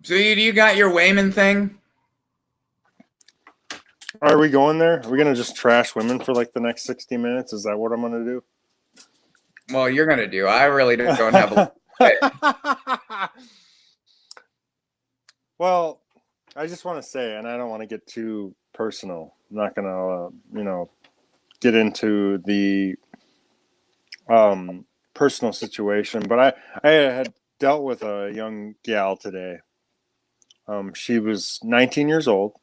So you got your Wayman thing? Are we going there? Are we gonna just trash women for like the next 60 minutes? Is that what I'm gonna do? Well, you're gonna do. I really don't have a lot to say. Well, I just want to say, and I don't want to get too personal. I'm not gonna, get into the personal situation, but I had dealt with a young gal today. She was 19 years old.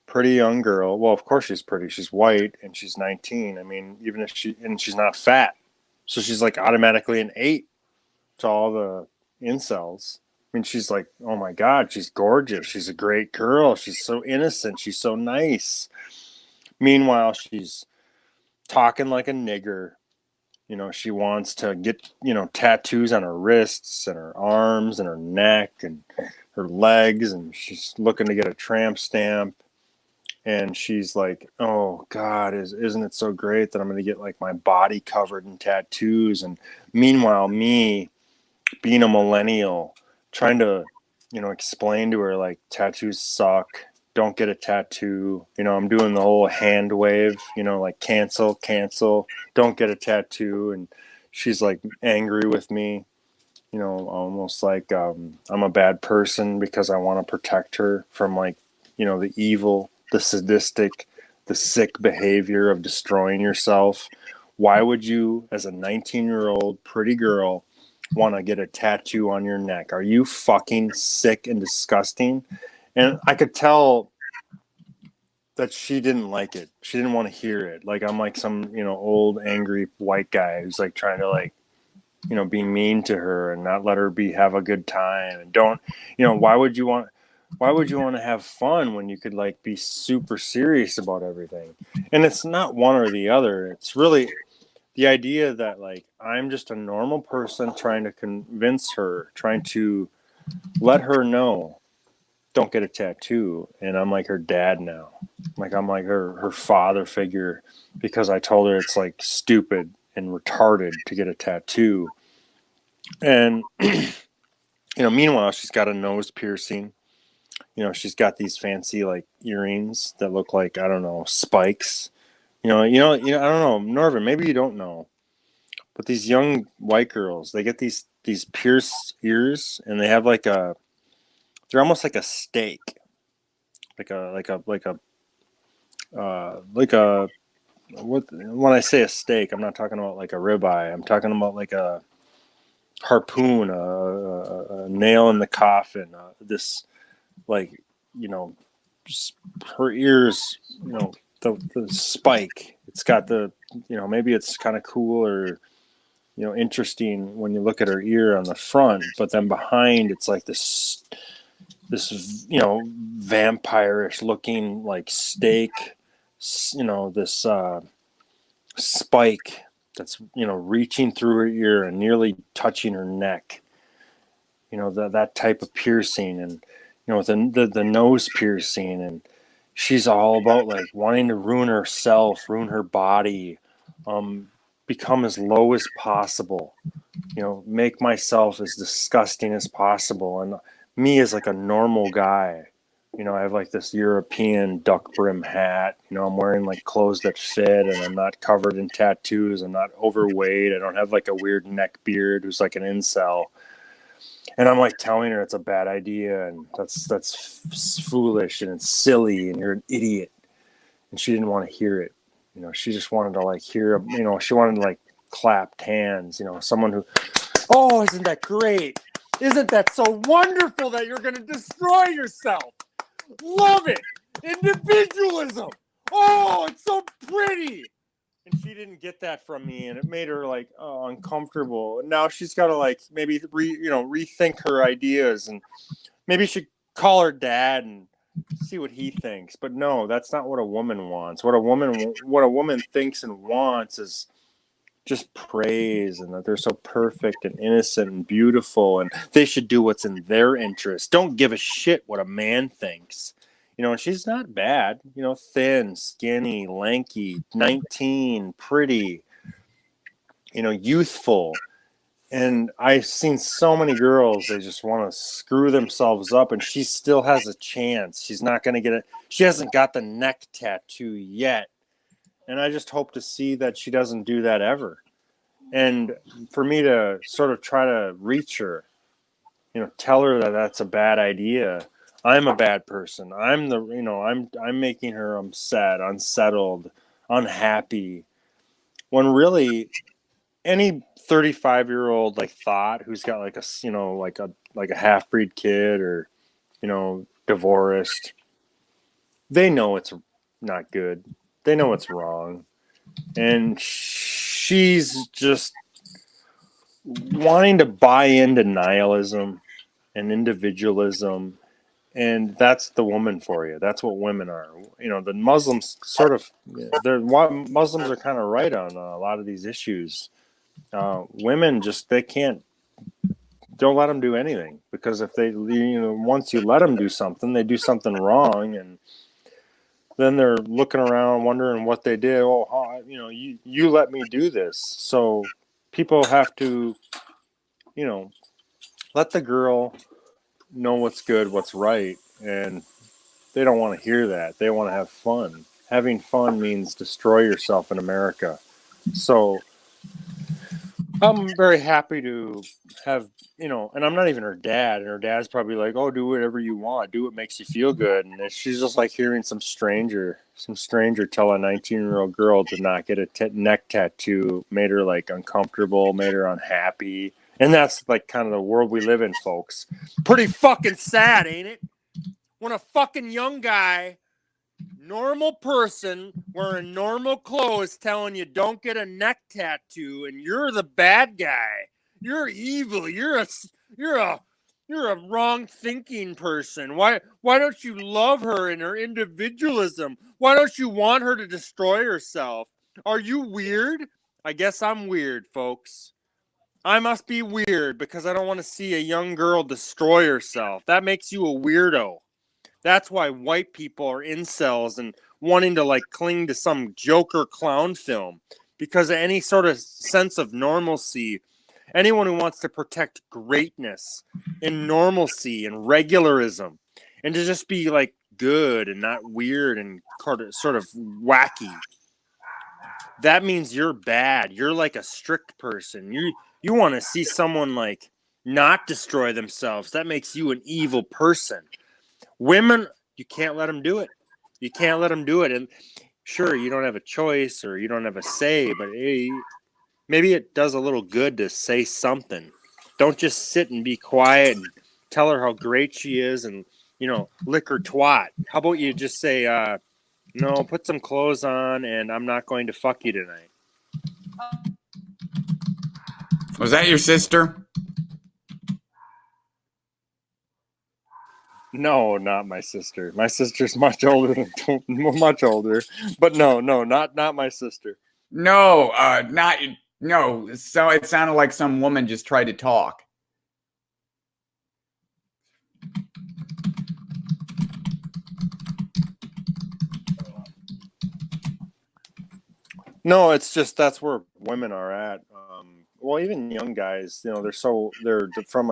Pretty young girl. Well, of course she's pretty. She's white and she's 19. I mean, even if she's not fat, so she's like automatically an 8 to all the incels. I mean, she's like, oh my God, she's gorgeous. She's a great girl. She's so innocent. She's so nice. Meanwhile, she's talking like a nigger. She wants to get, tattoos on her wrists and her arms and her neck and her legs. And she's looking to get a tramp stamp. And she's like, oh God, isn't it so great that I'm going to get like my body covered in tattoos? And meanwhile, me, being a millennial, trying to, explain to her like tattoos suck. Don't get a tattoo. I'm doing the whole hand wave, like cancel, cancel. Don't get a tattoo. And she's like angry with me, almost like I'm a bad person because I want to protect her from like, the evil, the sadistic, the sick behavior of destroying yourself. Why would you, as a 19-year-old pretty girl, want to get a tattoo on your neck? Are you fucking sick and disgusting? And I could tell that she didn't like it. She didn't want to hear it. Like I'm like some, old angry white guy who's like trying to like, be mean to her and not let her have a good time. And don't, why would you want to have fun when you could like be super serious about everything? And it's not one or the other. It's really the idea that like I'm just a normal person trying to convince her, trying to let her know, don't get a tattoo. And I'm like her dad now. Like I'm like her father figure because I told her it's like stupid and retarded to get a tattoo. And meanwhile, she's got a nose piercing. She's got these fancy like earrings that look like, I don't know, spikes. I don't know, Norvin, maybe you don't know, but these young white girls, they get these pierced ears, and they have they're almost like a steak, like a what? When I say a steak, I'm not talking about like a ribeye. I'm talking about like a harpoon, a nail in the coffin. This like you know her ears, the spike. It's got maybe it's kind of cool or interesting when you look at her ear on the front, but then behind it's like this vampirish looking like steak, this spike that's reaching through her ear and nearly touching her neck. That type of piercing, and with the nose piercing, and she's all about like wanting to ruin herself, ruin her body, become as low as possible, make myself as disgusting as possible. And me as like a normal guy, I have like this European duck brim hat, I'm wearing like clothes that fit, and I'm not covered in tattoos, I'm not overweight, I don't have like a weird neck beard who's like an incel. And I'm like telling her it's a bad idea and that's foolish and it's silly and you're an idiot. And she didn't want to hear it. She just wanted to like hear, she wanted to like clap hands, someone who, oh, isn't that great? Isn't that so wonderful that you're going to destroy yourself? Love it. Individualism. Oh, it's so pretty. And she didn't get that from me, and it made her like uncomfortable. And now she's got to like maybe rethink her ideas, and maybe she call her dad and see what he thinks. But no, that's not what a woman wants. What a woman thinks and wants is just praise, and that they're so perfect and innocent and beautiful, and they should do what's in their interest. Don't give a shit what a man thinks. And she's not bad, thin, skinny, lanky, 19, pretty, youthful. And I've seen so many girls, they just want to screw themselves up, and she still has a chance. She's not going to get it. She hasn't got the neck tattoo yet. And I just hope to see that she doesn't do that ever. And for me to sort of try to reach her, tell her that that's a bad idea. I'm a bad person. I'm making her upset, unsettled, unhappy. When really any 35-year-old like thought who's got like a half-breed kid or divorced, they know it's not good. They know it's wrong. And she's just wanting to buy into nihilism and individualism, and that's the woman for you. That's what women are. The Muslims Muslims are kind of right on a lot of these issues. Women just they can't don't let them do anything, because if they once you let them do something, they do something wrong, and then they're looking around wondering what they did. Oh, you let me do this. So people have to let the girl know what's good, what's right, and they don't want to hear that. They want to have fun. Having fun means destroy yourself in America. So I'm very happy to have, and I'm not even her dad. And her dad's probably like, oh, do whatever you want. Do what makes you feel good. And she's just like hearing some stranger tell a 19-year-old girl to not get a neck tattoo, made her like uncomfortable, made her unhappy. And that's like kind of the world we live in, folks. Pretty fucking sad, ain't it? When a fucking young guy, normal person wearing normal clothes telling you don't get a neck tattoo, and you're the bad guy. You're evil. You're a wrong thinking person. Why don't you love her and her individualism? Why don't you want her to destroy herself? Are you weird? I guess I'm weird, folks. I must be weird because I don't want to see a young girl destroy herself. That makes you a weirdo. That's why white people are incels and wanting to like cling to some Joker clown film, because of any sort of sense of normalcy. Anyone who wants to protect greatness and normalcy and regularism and to just be like good and not weird and sort of wacky. That means you're bad. You're like a strict person. You want to see someone like not destroy themselves. That makes you an evil person. Women, you can't let them do it. You can't let them do it. And sure, you don't have a choice or you don't have a say, but hey, maybe it does a little good to say something. Don't just sit and be quiet and tell her how great she is and, lick her twat. How about you just say, no, put some clothes on and I'm not going to fuck you tonight. Was that your sister? No, not my sister. My sister's much older much older. But no, not my sister. No, not no. So it sounded like some woman just tried to talk. No, it's just that's where women are at. Well, even young guys, they're from a